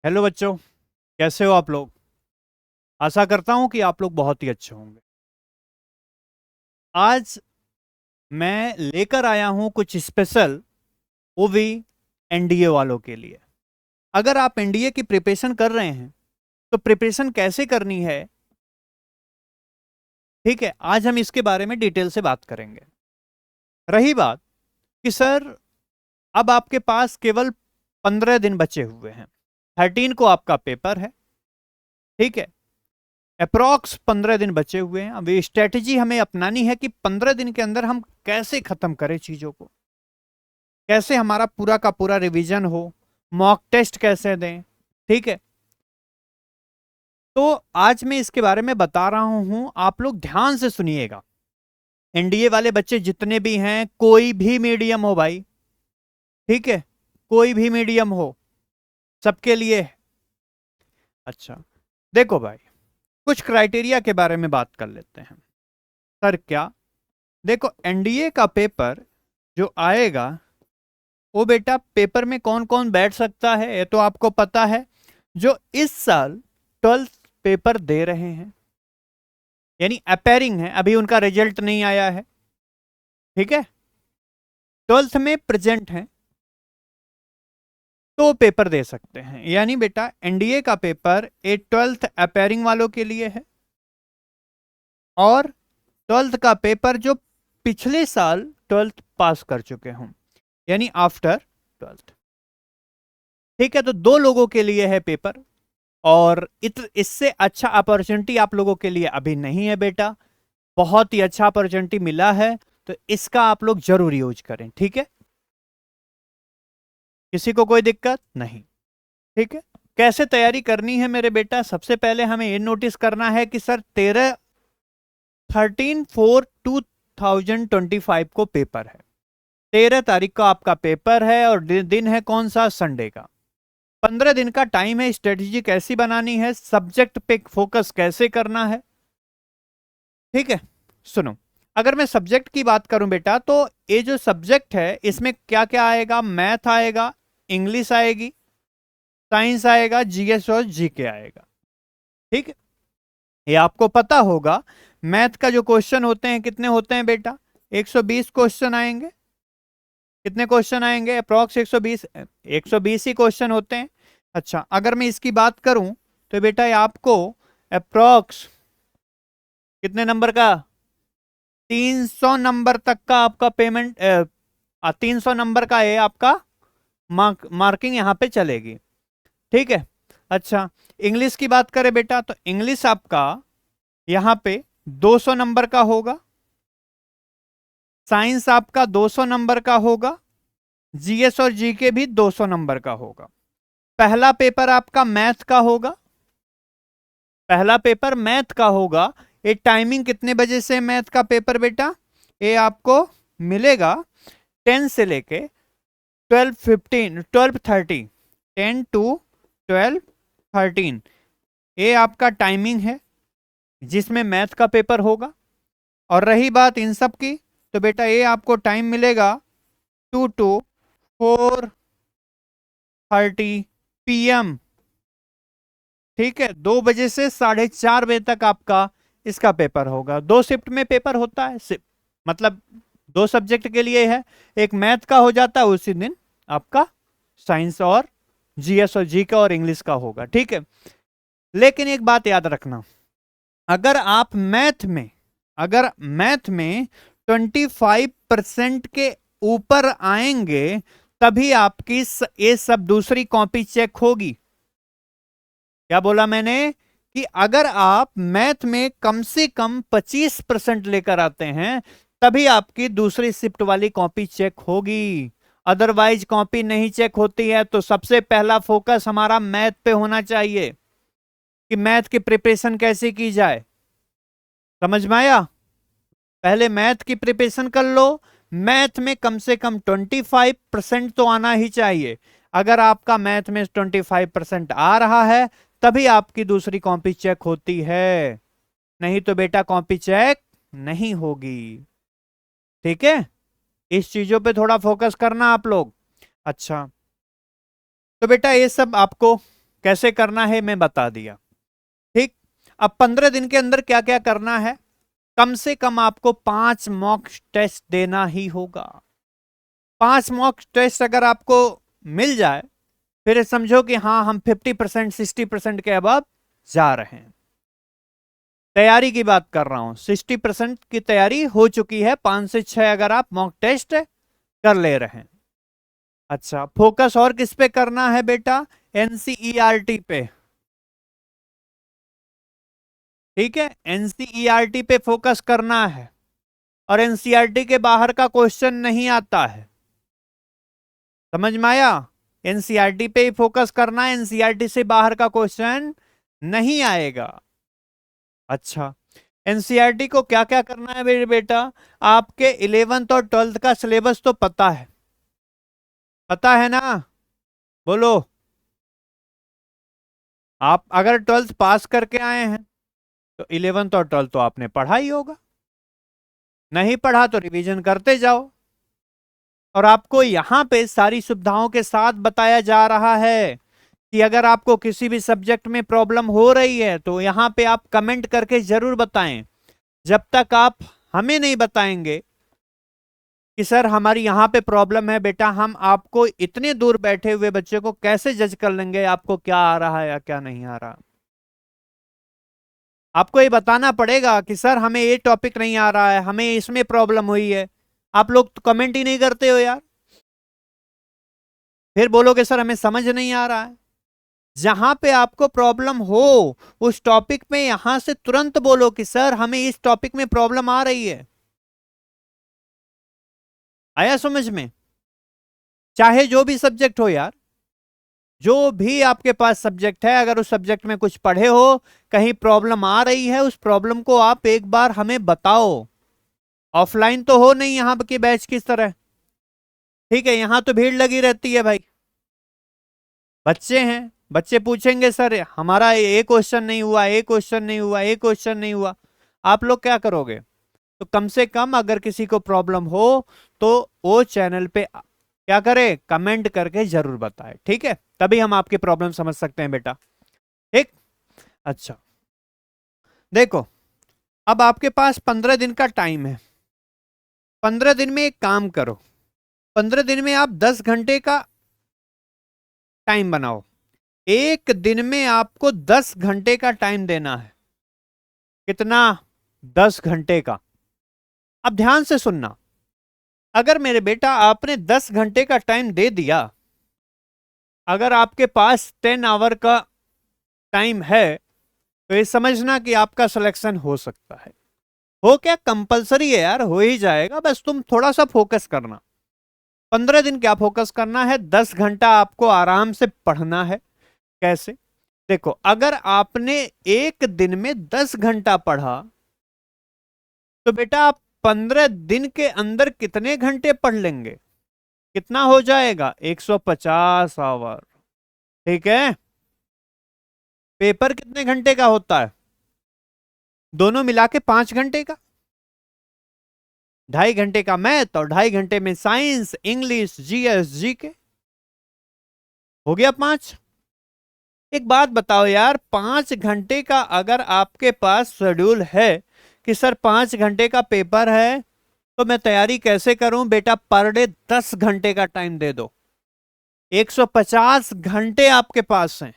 Hello बच्चों, कैसे हो आप लोग। आशा करता हूं कि आप लोग बहुत ही अच्छे होंगे। आज मैं लेकर आया हूं कुछ स्पेशल, वो भी एनडीए वालों के लिए। अगर आप एनडीए की प्रिपरेशन कर रहे हैं तो प्रिपरेशन कैसे करनी है, ठीक है, आज हम इसके बारे में डिटेल से बात करेंगे। रही बात कि सर, अब आपके पास केवल 15 दिन बचे हुए हैं। 13 को आपका पेपर है, ठीक है। अप्रॉक्स 15 दिन बचे हुए हैं। अब ये स्ट्रेटेजी हमें अपनानी है कि 15 दिन के अंदर हम कैसे खत्म करें चीजों को, कैसे हमारा पूरा का पूरा रिवीजन हो, मॉक टेस्ट कैसे दें, ठीक है। तो आज मैं इसके बारे में बता रहा हूं, आप लोग ध्यान से सुनिएगा। एनडीए वाले बच्चे जितने भी हैं, कोई भी मीडियम हो भाई, ठीक है, कोई भी मीडियम हो, सबके लिए है। अच्छा, देखो भाई, कुछ क्राइटेरिया के बारे में बात कर लेते हैं। सर क्या, देखो एनडीए का पेपर जो आएगा, वो बेटा पेपर में कौन कौन बैठ सकता है ये तो आपको पता है। जो इस साल 12th पेपर दे रहे हैं, यानी अपेयरिंग है, अभी उनका रिजल्ट नहीं आया है, ठीक है, 12th में प्रेजेंट है, तो पेपर दे सकते हैं। यानी बेटा एनडीए का पेपर ए 12th अपेयरिंग वालों के लिए है, और 12th का पेपर जो पिछले साल 12th पास कर चुके हों, यानी आफ्टर 12th, ठीक है। तो दो लोगों के लिए है पेपर, और इससे अच्छा अपॉर्चुनिटी आप लोगों के लिए अभी नहीं है बेटा। बहुत ही अच्छा अपॉर्चुनिटी मिला है, तो इसका आप लोग जरूर यूज करें, ठीक है। किसी को कोई दिक्कत नहीं, ठीक है। कैसे तैयारी करनी है मेरे बेटा, सबसे पहले हमें ये नोटिस करना है कि सर 13/4/2025 को पेपर है। 13 तारीख को आपका पेपर है, और दिन है कौन सा, संडे का। 15 दिन का टाइम है, स्ट्रेटेजी कैसी बनानी है, सब्जेक्ट पे फोकस कैसे करना है, ठीक है। सुनो, अगर मैं सब्जेक्ट की बात करूं बेटा, तो ये जो सब्जेक्ट है इसमें क्या क्या आएगा, मैथ आएगा, इंग्लिश आएगी, साइंस आएगा, जीएस और जीके आएगा, ठीक है। ये आपको पता होगा। मैथ का जो क्वेश्चन होते हैं कितने होते हैं बेटा, 120 क्वेश्चन आएंगे। कितने क्वेश्चन आएंगे, अप्रॉक्स 120, 120 ही क्वेश्चन होते हैं। अच्छा, अगर मैं इसकी बात करूं तो बेटा ये आपको अप्रॉक्स कितने नंबर का, 300 नंबर तक का आपका पेमेंट, 300 नंबर का है आपका मार्किंग यहाँ पे चलेगी, ठीक है। अच्छा, इंग्लिश की बात करें बेटा, तो इंग्लिश आपका यहाँ पे 200 नंबर का होगा, साइंस आपका 200 नंबर का होगा, जीएस और जीके भी 200 नंबर का होगा। पहला पेपर आपका मैथ का होगा, पहला पेपर मैथ का होगा। ये टाइमिंग कितने बजे से मैथ का पेपर बेटा, ये आपको मिलेगा 10 से लेके 12:15, 12:30, 10 to 12:13, ये आपका टाइमिंग है जिसमें मैथ का पेपर होगा। और रही बात इन सब की, तो बेटा ये आपको टाइम मिलेगा 2 to 4:30 PM, ठीक है। 2 बजे से 4:30 बजे तक आपका इसका पेपर होगा। दो शिफ्ट में पेपर होता है, मतलब दो सब्जेक्ट के लिए है। एक मैथ का हो जाता है उसी दिन, आपका साइंस और जीएस और जी का और इंग्लिश का होगा, ठीक है। लेकिन एक बात याद रखना, अगर आप मैथ में 25% के ऊपर आएंगे, तभी आपकी ये सब दूसरी कॉपी चेक होगी। क्या बोला मैंने, कि अगर आप मैथ में कम से कम 25% लेकर आते हैं, तभी आपकी दूसरी शिफ्ट वाली कॉपी चेक होगी। अदरवाइज कॉपी नहीं चेक होती है। तो सबसे पहला फोकस हमारा मैथ पे होना चाहिए, कि मैथ की प्रिपरेशन कैसे की जाए। समझ में आया, पहले मैथ की प्रिपरेशन कर लो। मैथ में कम से कम 25% तो आना ही चाहिए। अगर आपका मैथ में 25% आ रहा है, तभी आपकी दूसरी कॉपी चेक होती है, नहीं तो बेटा कॉपी चेक नहीं होगी, ठीक है। इस चीजों पे थोड़ा फोकस करना आप लोग। अच्छा, तो बेटा ये सब आपको कैसे करना है मैं बता दिया। ठीक, अब 15 दिन के अंदर क्या क्या करना है, कम से कम आपको 5 मॉक टेस्ट देना ही होगा। 5 मॉक टेस्ट अगर आपको मिल जाए फिर समझो कि हाँ हम 50% 60% के अबव जा रहे हैं। तैयारी की बात कर रहा हूं, 60% की तैयारी हो चुकी है, 5 से 6 अगर आप मॉक टेस्ट कर ले रहे हैं। अच्छा, फोकस और किस पे करना है बेटा, एनसीईआरटी पे। ठीक है, एनसीईआरटी पे फोकस करना है और एनसीईआरटी के बाहर का क्वेश्चन नहीं आता है, समझ में आया। एनसीईआरटी पे ही फोकस करना है, एनसीईआरटी से बाहर का क्वेश्चन नहीं आएगा। अच्छा, एनसीईआरटी को क्या क्या करना है मेरे बेटा, आपके 11th और 12th का सिलेबस तो पता है, पता है ना, बोलो। आप अगर 12th पास करके आए हैं तो 11th और 12th तो आपने पढ़ा ही होगा, नहीं पढ़ा तो रिवीजन करते जाओ। और आपको यहां पे सारी सुविधाओं के साथ बताया जा रहा है कि अगर आपको किसी भी सब्जेक्ट में प्रॉब्लम हो रही है तो यहां पे आप कमेंट करके जरूर बताएं। जब तक आप हमें नहीं बताएंगे कि सर हमारी यहां पे प्रॉब्लम है, बेटा हम आपको इतने दूर बैठे हुए बच्चे को कैसे जज कर लेंगे आपको क्या आ रहा है या क्या नहीं आ रहा। आपको ये बताना पड़ेगा कि सर हमें ये टॉपिक नहीं आ रहा है, हमें इसमें प्रॉब्लम हुई है। आप लोग तो कमेंट ही नहीं करते हो यार, फिर बोलोगे सर हमें समझ नहीं आ रहा है। जहां पे आपको प्रॉब्लम हो उस टॉपिक में यहां से तुरंत बोलो कि सर हमें इस टॉपिक में प्रॉब्लम आ रही है। आया समझ में, चाहे जो भी सब्जेक्ट हो यार, जो भी आपके पास सब्जेक्ट है, अगर उस सब्जेक्ट में कुछ पढ़े हो, कहीं प्रॉब्लम आ रही है, उस प्रॉब्लम को आप एक बार हमें बताओ। ऑफलाइन तो हो नहीं यहां की बैच किस तरह, ठीक है, यहां तो भीड़ लगी रहती है भाई, बच्चे हैं, बच्चे पूछेंगे सर हमारा ये क्वेश्चन नहीं हुआ, ये क्वेश्चन नहीं हुआ, ये क्वेश्चन नहीं हुआ, आप लोग क्या करोगे। तो कम से कम अगर किसी को प्रॉब्लम हो तो वो चैनल पे क्या करे, कमेंट करके जरूर बताए, ठीक है, तभी हम आपकी प्रॉब्लम समझ सकते हैं बेटा। ठीक, अच्छा देखो, अब आपके पास 15 दिन का टाइम है। 15 दिन में एक काम करो, 15 दिन में आप 10 घंटे का टाइम बनाओ। एक दिन में आपको 10 घंटे का टाइम देना है। कितना, 10 घंटे का। अब ध्यान से सुनना, अगर मेरे बेटा आपने 10 घंटे का टाइम दे दिया, अगर आपके पास 10 आवर का टाइम है तो ये समझना कि आपका सिलेक्शन हो सकता है। हो क्या, कंपलसरी है यार, हो ही जाएगा, बस तुम थोड़ा सा फोकस करना। 15 दिन क्या फोकस करना है, 10 घंटा आपको आराम से पढ़ना है। कैसे, देखो अगर आपने एक दिन में 10 घंटा पढ़ा तो बेटा आप 15 दिन के अंदर कितने घंटे पढ़ लेंगे, कितना हो जाएगा, 150 आवर। ठीक है, पेपर कितने घंटे का होता है, दोनों मिला के 5 घंटे का, 2.5 घंटे का मैथ और 2.5 घंटे में साइंस इंग्लिश जीएस जीके, हो गया 5। एक बात बताओ यार, 5 घंटे का अगर आपके पास शेड्यूल है कि सर 5 घंटे का पेपर है तो मैं तैयारी कैसे करूं, बेटा पर डे 10 घंटे का टाइम दे दो, 150 घंटे आपके पास हैं।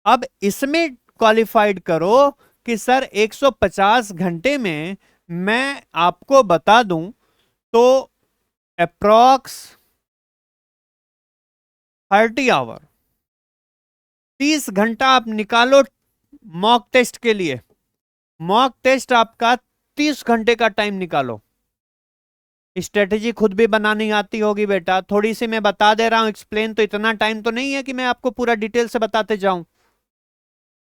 अब इसमें क्वालिफाइड करो कि सर 150 घंटे में मैं आपको बता दूं तो अप्रॉक्स 30 आवर, 30 घंटा आप निकालो मॉक टेस्ट के लिए। मॉक टेस्ट आपका 30 घंटे का टाइम निकालो। स्ट्रेटेजी खुद भी बनानी आती होगी बेटा, थोड़ी सी मैं बता दे रहा हूं एक्सप्लेन, तो इतना टाइम तो नहीं है कि मैं आपको पूरा डिटेल से बताते जाऊं।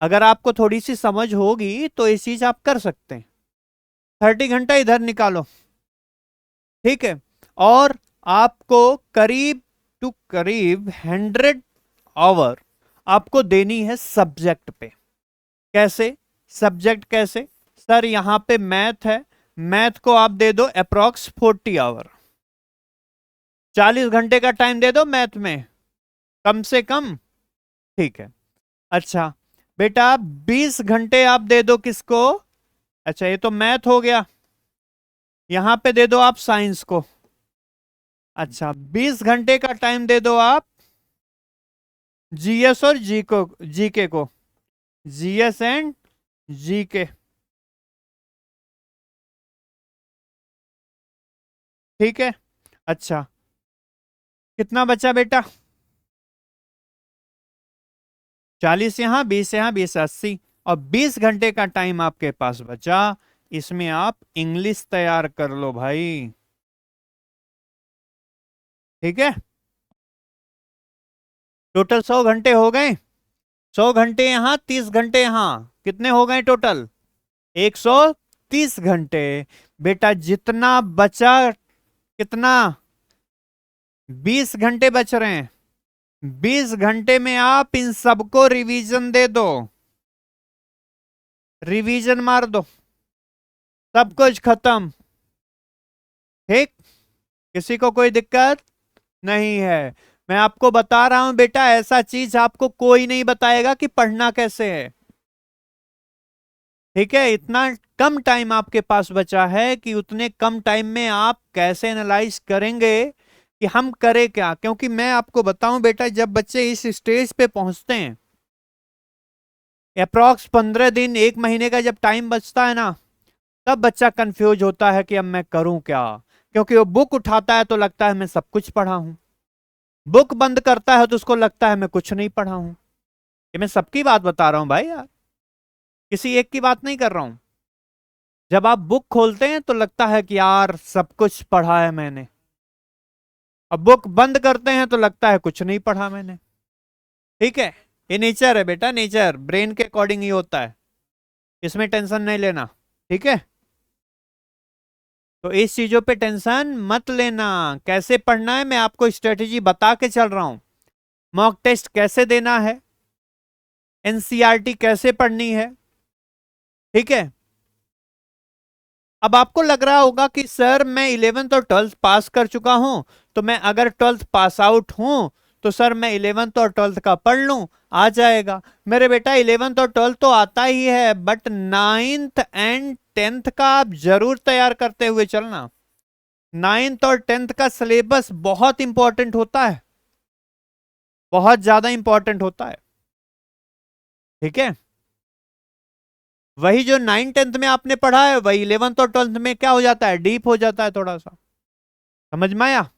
अगर आपको थोड़ी सी समझ होगी तो ये चीज आप कर सकते हैं। 30 घंटा इधर निकालो, ठीक है, और आपको करीब टू करीब 100 आवर आपको देनी है सब्जेक्ट पे। कैसे, सब्जेक्ट कैसे, सर यहां पे मैथ है, मैथ को आप दे दो अप्रॉक्स 40 आवर, 40 घंटे का टाइम दे दो मैथ में कम से कम, ठीक है। अच्छा बेटा 20 घंटे आप दे दो किसको? अच्छा ये तो मैथ हो गया, यहां पे दे दो आप साइंस को। अच्छा 20 घंटे का टाइम दे दो आप जीएस और जीके को, जीएस एंड जीके। ठीक है। अच्छा कितना बचा बेटा? 40 यहां, 20 यहां, 20 80, और 20 घंटे का टाइम आपके पास बचा। इसमें आप इंग्लिश तैयार कर लो भाई। ठीक है, टोटल 100 घंटे हो गए। 100 घंटे यहां, 30 घंटे यहां, कितने हो गए टोटल? 130 घंटे। बेटा जितना बचा, कितना? 20 घंटे बच रहे हैं। 20 घंटे में आप इन सबको रिवीजन दे दो, रिवीजन मार दो, सब कुछ खत्म। ठीक, किसी को कोई दिक्कत नहीं है। मैं आपको बता रहा हूं बेटा, ऐसा चीज आपको कोई नहीं बताएगा कि पढ़ना कैसे है। ठीक है, इतना कम टाइम आपके पास बचा है कि उतने कम टाइम में आप कैसे एनालाइज करेंगे कि हम करें क्या। क्योंकि मैं आपको बताऊं बेटा, जब बच्चे इस स्टेज पे पहुंचते हैं, अप्रॉक्स 15 दिन 1 महीने का जब टाइम बचता है ना, तब बच्चा कंफ्यूज होता है कि अब मैं करूं क्या। क्योंकि वो बुक उठाता है तो लगता है मैं सब कुछ पढ़ा हूं, बुक बंद करता है तो उसको लगता है मैं कुछ नहीं पढ़ा हूं। ये मैं सबकी बात बता रहा हूं भाई यार, किसी एक की बात नहीं कर रहा हूं। जब आप बुक खोलते हैं तो लगता है कि यार सब कुछ पढ़ा है मैंने, अब बुक बंद करते हैं तो लगता है कुछ नहीं पढ़ा मैंने। ठीक है, ये नेचर है बेटा, नेचर ब्रेन के अकॉर्डिंग ही होता है, इसमें टेंशन नहीं लेना। ठीक है, तो इस चीजों पे टेंशन मत लेना। कैसे पढ़ना है मैं आपको स्ट्रेटेजी बता के चल रहा हूं, मॉक टेस्ट कैसे देना है, एनसीईआरटी कैसे पढ़नी है। ठीक है, अब आपको लग रहा होगा कि सर मैं 11th और 12th पास कर चुका हूं, तो मैं अगर 12th पास आउट हूं तो सर मैं 11th और 12th का पढ़ लूं, आ जाएगा। मेरे बेटा 11th और 12th तो आता ही है, बट 9th एंड 10th का आप जरूर तैयार करते हुए चलना। 9th और 10th का सिलेबस बहुत इंपॉर्टेंट होता है, बहुत ज्यादा इंपॉर्टेंट होता है। ठीक है, वही जो 9th 10th में आपने पढ़ा है वही 11th और 12th में क्या हो जाता है, डीप हो जाता है थोड़ा सा। समझ में आया?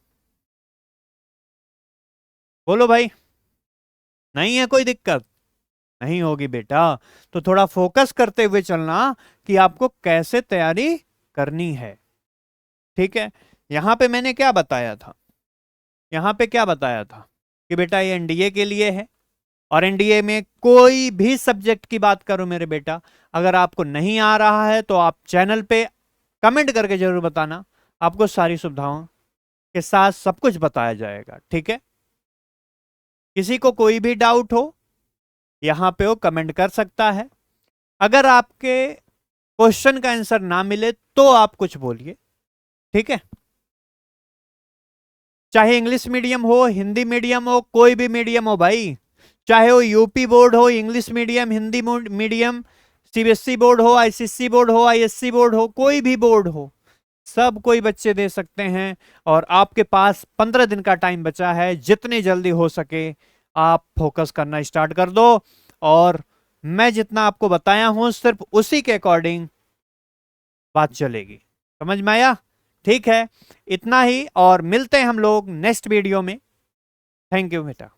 बोलो भाई, नहीं है कोई दिक्कत? नहीं होगी बेटा, तो थोड़ा फोकस करते हुए चलना कि आपको कैसे तैयारी करनी है। ठीक है, यहां पे मैंने क्या बताया था, यहां पे क्या बताया था कि बेटा ये एनडीए के लिए है, और एनडीए में कोई भी सब्जेक्ट की बात करो मेरे बेटा, अगर आपको नहीं आ रहा है तो आप चैनल पे कमेंट करके जरूर बताना, आपको सारी सुविधाओं के साथ सब कुछ बताया जाएगा। ठीक है, किसी को कोई भी डाउट हो यहां पे वो कमेंट कर सकता है। अगर आपके क्वेश्चन का आंसर ना मिले तो आप कुछ बोलिए। ठीक है, चाहे इंग्लिश मीडियम हो, हिंदी मीडियम हो, कोई भी मीडियम हो भाई, चाहे वो यूपी बोर्ड हो, English medium, Hindi medium, CBSE board हो, आईसीएसई बोर्ड हो, आईएससी बोर्ड हो, कोई भी बोर्ड हो, सब कोई बच्चे दे सकते हैं। और आपके पास 15 दिन का टाइम बचा है, जितने जल्दी हो सके आप फोकस करना स्टार्ट कर दो, और मैं जितना आपको बताया हूं सिर्फ उसी के अकॉर्डिंग बात चलेगी। समझ में आया? ठीक है, इतना ही, और मिलते हैं हम लोग नेक्स्ट वीडियो में। थैंक यू बेटा।